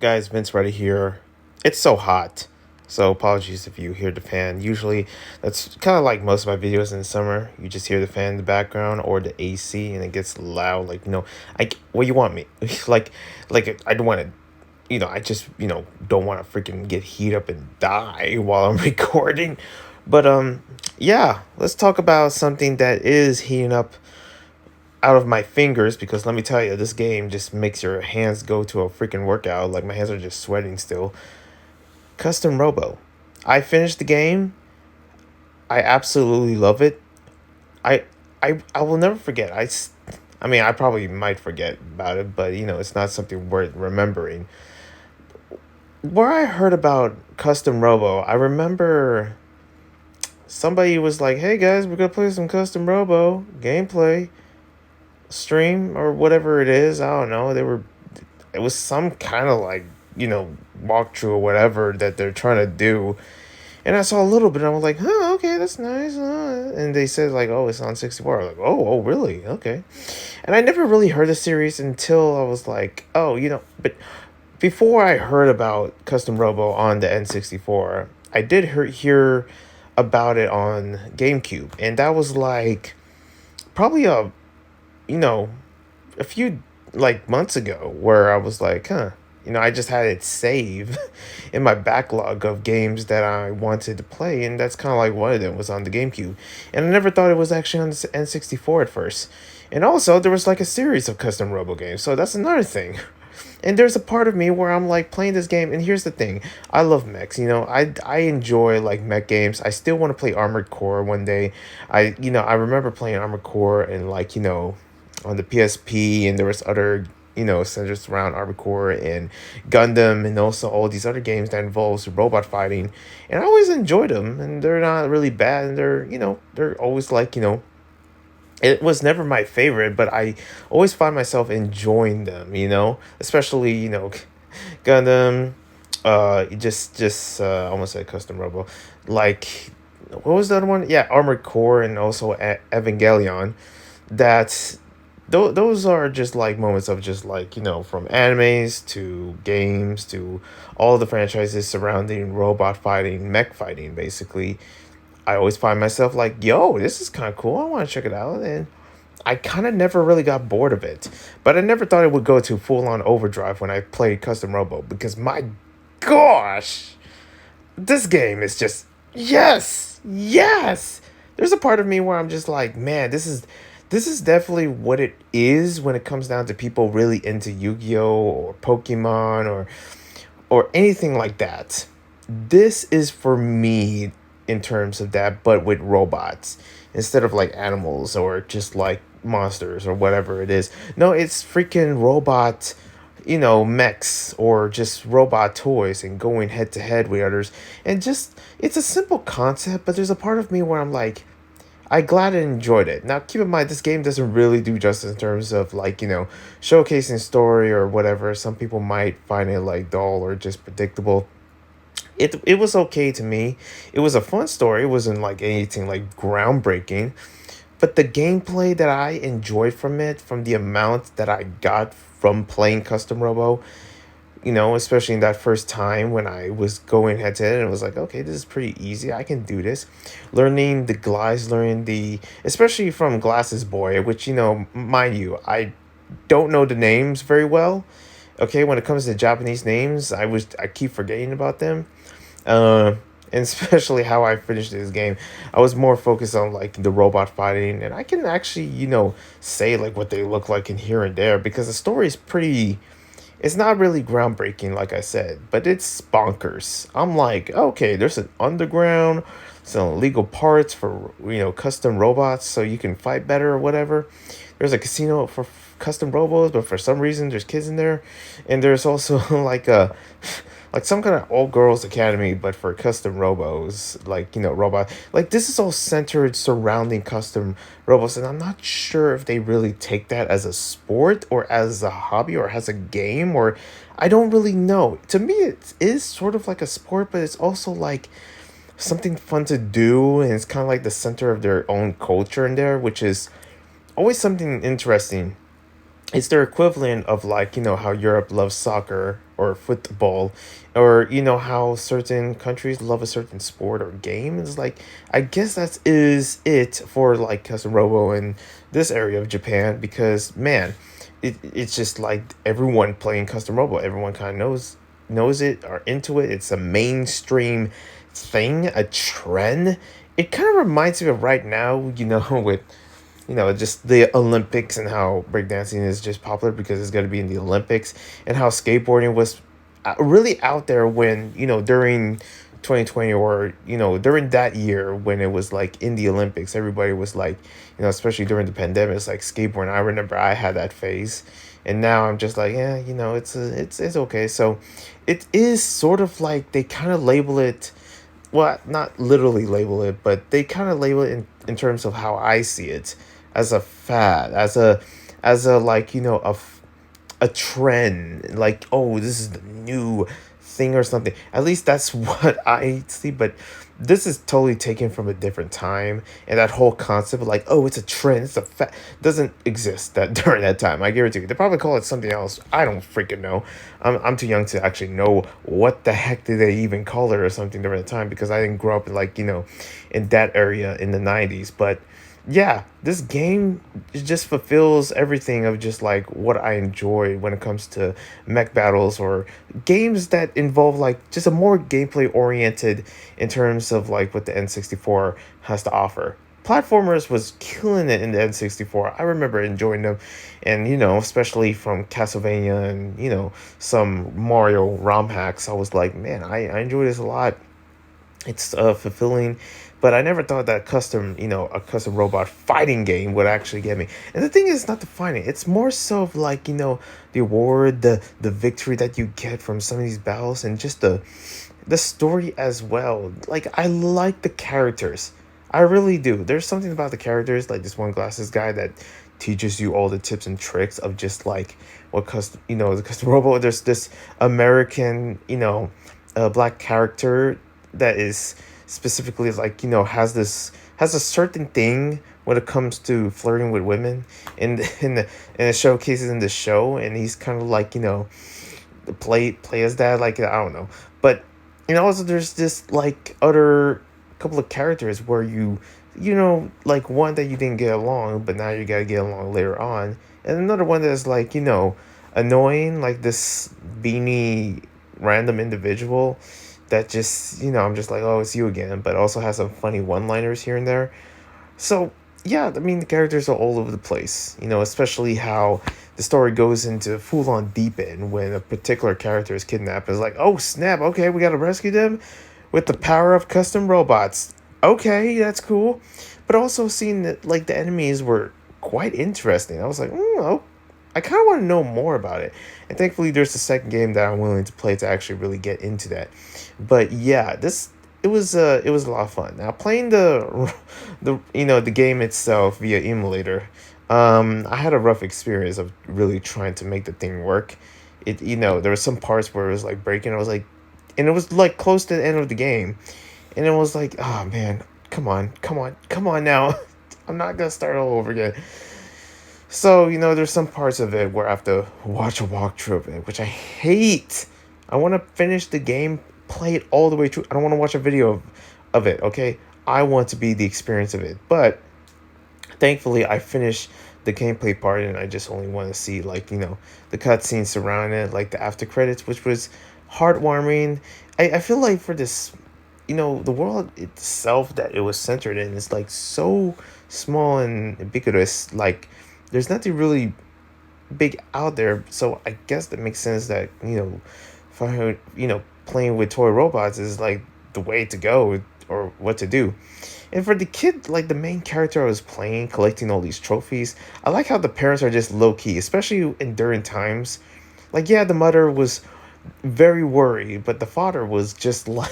Guys, Vince right here. It's so hot. So apologies if you hear the fan. Usually that's kind of like most of my videos in the summer. You just hear the fan in the background or the AC and it gets loud. Like, what you want me? I don't want to, I just, don't want to freaking get heat up and die while I'm recording. But, yeah, let's talk about something that is heating up out of my fingers because let me tell you, this game just makes your hands go to a freaking workout. Like my hands are just sweating still. Custom Robo. I finished the game. I absolutely love it. I I will never forget. I mean, I probably might forget about it, but it's not something worth remembering. Where I heard about Custom Robo, I remember somebody was like, "Hey guys, we're gonna play some Custom Robo gameplay stream or whatever it is." I don't know. It was some kind of like walkthrough or whatever that they're trying to do, and I saw a little bit and I was like, huh, okay, that's nice, and they said like, oh, it's on 64. I was like, oh, really, okay. And I never really heard the series until I was like, oh, but before I heard about Custom Robo on the N64, I did hear about it on GameCube, and that was like probably you know a few like months ago where I was like, huh. I just had it save in my backlog of games that I wanted to play, and that's kind of like one of them was on the GameCube. And I never thought it was actually on the N64 at first. And also, there was like a series of custom Robo games, so that's another thing. And there's a part of me where I'm like playing this game, and here's the thing: I love mechs. I enjoy like mech games. I still want to play Armored Core one day. I remember playing Armored Core and like on the PSP, and there was other centers around Armored Core and Gundam, and also all these other games that involves robot fighting. And I always enjoyed them, and they're not really bad, and they're always like it was never my favorite, but I always find myself enjoying them, especially, Gundam, almost said Custom Robo, like, what was the other one? Yeah, Armored Core and also Evangelion. That's, those are just like moments of just like, from animes to games to all the franchises surrounding robot fighting, mech fighting, basically. I always find myself like, yo, this is kind of cool. I want to check it out. And I kind of never really got bored of it. But I never thought it would go to full on overdrive when I played Custom Robo because my gosh, this game is just, yes, yes. There's a part of me where I'm just like, man, this is definitely what it is when it comes down to people really into Yu-Gi-Oh or Pokemon or anything like that. This is for me in terms of that, but with robots instead of like animals or just like monsters or whatever it is. No, it's freaking robot, mechs or just robot toys and going head to head with others. And just, it's a simple concept, but there's a part of me where I'm like, I glad and enjoyed it. Now, keep in mind, this game doesn't really do justice in terms of like, showcasing story or whatever. Some people might find it like dull or just predictable. It was okay to me. It was a fun story. It wasn't like anything like groundbreaking, but the gameplay that I enjoyed from it, from the amount that I got from playing Custom Robo, especially in that first time when I was going head to head, and it was like, okay, this is pretty easy. I can do this. Learning the glides, especially from Glasses Boy, which, mind you, I don't know the names very well. Okay, when it comes to Japanese names, I keep forgetting about them. Uh, and especially how I finished this game, I was more focused on like the robot fighting, and I can actually, say like what they look like in here and there because the story is pretty. It's not really groundbreaking, like I said, but it's bonkers. I'm like, okay, there's an underground, some illegal parts for custom robots, so you can fight better or whatever. There's a casino for custom robos, but for some reason there's kids in there, and there's also like some kind of all girls academy, but for custom robos, like robot. Like this is all centered surrounding custom robots, and I'm not sure if they really take that as a sport or as a hobby or as a game, or I don't really know. To me, it is sort of like a sport, but it's also like something fun to do, and it's kind of like the center of their own culture in there, which is always something interesting it's their equivalent of like how Europe loves soccer or football, or how certain countries love a certain sport or game. It's like I guess that is it for like custom robo in this area of Japan, because man, it's just like everyone playing custom robo, everyone kind of knows it, are into it. It's a mainstream thing, a trend. It kind of reminds me of right now, with just the Olympics, and how breakdancing is just popular because it's going to be in the Olympics, and how skateboarding was really out there when, during 2020, or, during that year when it was like in the Olympics, everybody was like, especially during the pandemic, it's like skateboarding. I remember I had that phase. And now I'm just like, yeah, it's okay. So it is sort of like they kind of label it, well, not literally label it, but they kind of label it in terms of how I see it, as a fad, as a like a trend, like, oh, this is the new thing or something. At least that's what I see. But this is totally taken from a different time, and that whole concept of like, oh, it's a trend, it's a doesn't exist that during that time. I guarantee you they probably call it something else. I don't freaking know. I'm too young to actually know what the heck did they even call it or something during the time, because I didn't grow up like in that area in the 90s. But yeah, this game just fulfills everything of just like what I enjoy when it comes to mech battles, or games that involve like just a more gameplay oriented in terms of like what the N64 has to offer. Platformers was killing it in the N64. I remember enjoying them, and especially from Castlevania and some Mario ROM hacks. I was like, man, I enjoy this a lot. It's fulfilling, but I never thought that a custom robot fighting game would actually get me. And the thing is not the fighting, it's more so of like, the award, the victory that you get from some of these battles, and just the story as well. Like, I like the characters. I really do. There's something about the characters, like this one glasses guy that teaches you all the tips and tricks of just like what the custom robot. There's this American, black character that is specifically like has a certain thing when it comes to flirting with women, in the showcases in the show, and he's kind of like play as that, like, I don't know. But also there's this like other couple of characters where like one that you didn't get along, but now you gotta get along later on, and another one that's like annoying, like this beanie random individual that just I'm just like, oh, it's you again, but also has some funny one liners here and there. So yeah, I mean, the characters are all over the place, especially how the story goes into full on deep end when a particular character is kidnapped. It's like, oh snap, okay, we gotta rescue them with the power of custom robots. Okay, that's cool. But also seeing that like the enemies were quite interesting. I was like, oh, I kind of want to know more about it. And thankfully, there's a second game that I'm willing to play to actually really get into that. But yeah, it was a lot of fun. Now playing the game itself via emulator, I had a rough experience of really trying to make the thing work. There were some parts where it was like breaking. I was like, and it was like close to the end of the game, and it was like, oh man, come on now. I'm not gonna start all over again. So, there's some parts of it where I have to watch a walkthrough of it, which I hate. I want to finish the game, play it all the way through. I don't want to watch a video of it, okay? I want to be the experience of it. But thankfully, I finished the gameplay part, and I just only want to see, like, the cutscenes surrounding it, like the after credits, which was heartwarming. I feel like for this, the world itself that it was centered in is, like, so small and ubiquitous. Like, there's nothing really big out there, so I guess that makes sense that for playing with toy robots is like the way to go, or what to do. And for the kid, like the main character I was playing, collecting all these trophies, I like how the parents are just low key, especially in during times. Like, yeah, the mother was very worried, but the father was just like,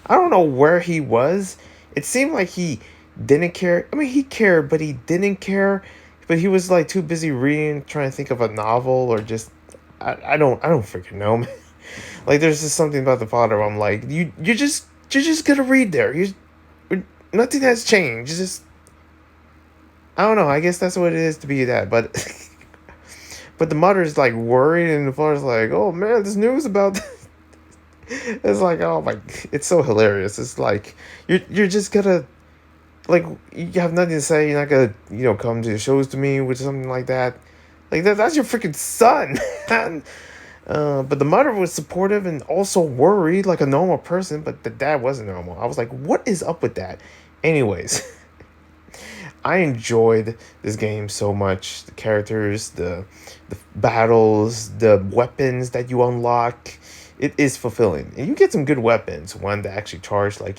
I don't know where he was. It seemed like he didn't care. I mean, he cared, but he didn't care. But he was like too busy reading, trying to think of a novel, or just I don't freaking know, man. Like, there's just something about the father where I'm like, you're just gonna read there. Nothing has changed. It's just, I don't know. I guess that's what it is to be that. But but the mother's like worried, and the father's like, "Oh man, this news about." It's like, oh my, it's so hilarious. It's like you're just gonna like you have nothing to say. You're not gonna come to the shows to me with something like that. Like that's your freaking son. And, but the mother was supportive and also worried like a normal person, but the dad wasn't normal. I was like, what is up with that? Anyways, I enjoyed this game so much. The characters, the battles, the weapons that you unlock. It is fulfilling, and you get some good weapons. One that actually charge like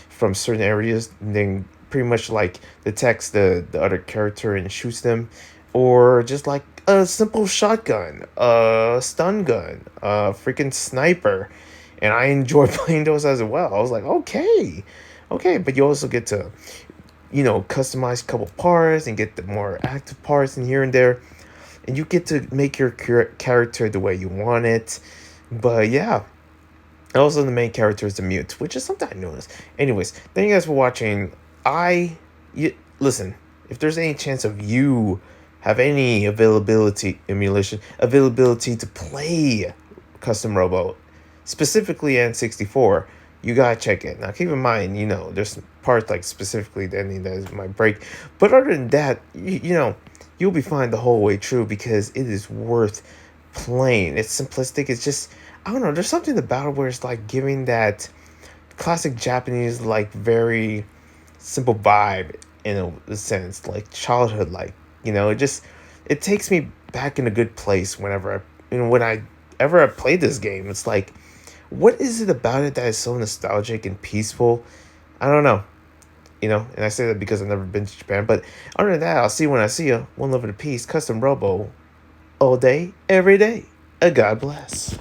from certain areas, and then pretty much like detects the other character and shoots them, or just like a simple shotgun, a stun gun, a freaking sniper, and I enjoy playing those as well. I was like, okay, okay, but you also get to customize a couple parts and get the more active parts in here and there, and you get to make your character the way you want it. But yeah, also the main character is the mute, which is something I noticed. Anyways, thank you guys for watching. Listen, if there's any chance of you have any availability to play custom Robo, specifically N64, you gotta check it. Now keep in mind, there's parts like specifically the ending that might break, but other than that, you'll be fine the whole way through because it is worth playing. It's simplistic. It's just, I don't know, there's something about it where it's like giving that classic Japanese like very simple vibe in a sense, like childhood, like it takes me back in a good place whenever when I ever I played this game. It's like, what is it about it that is so nostalgic and peaceful? I don't know. And I say that because I've never been to Japan. But other than that, I'll see you when I see you. One love and a peace. Custom Robo. All day, every day. God bless.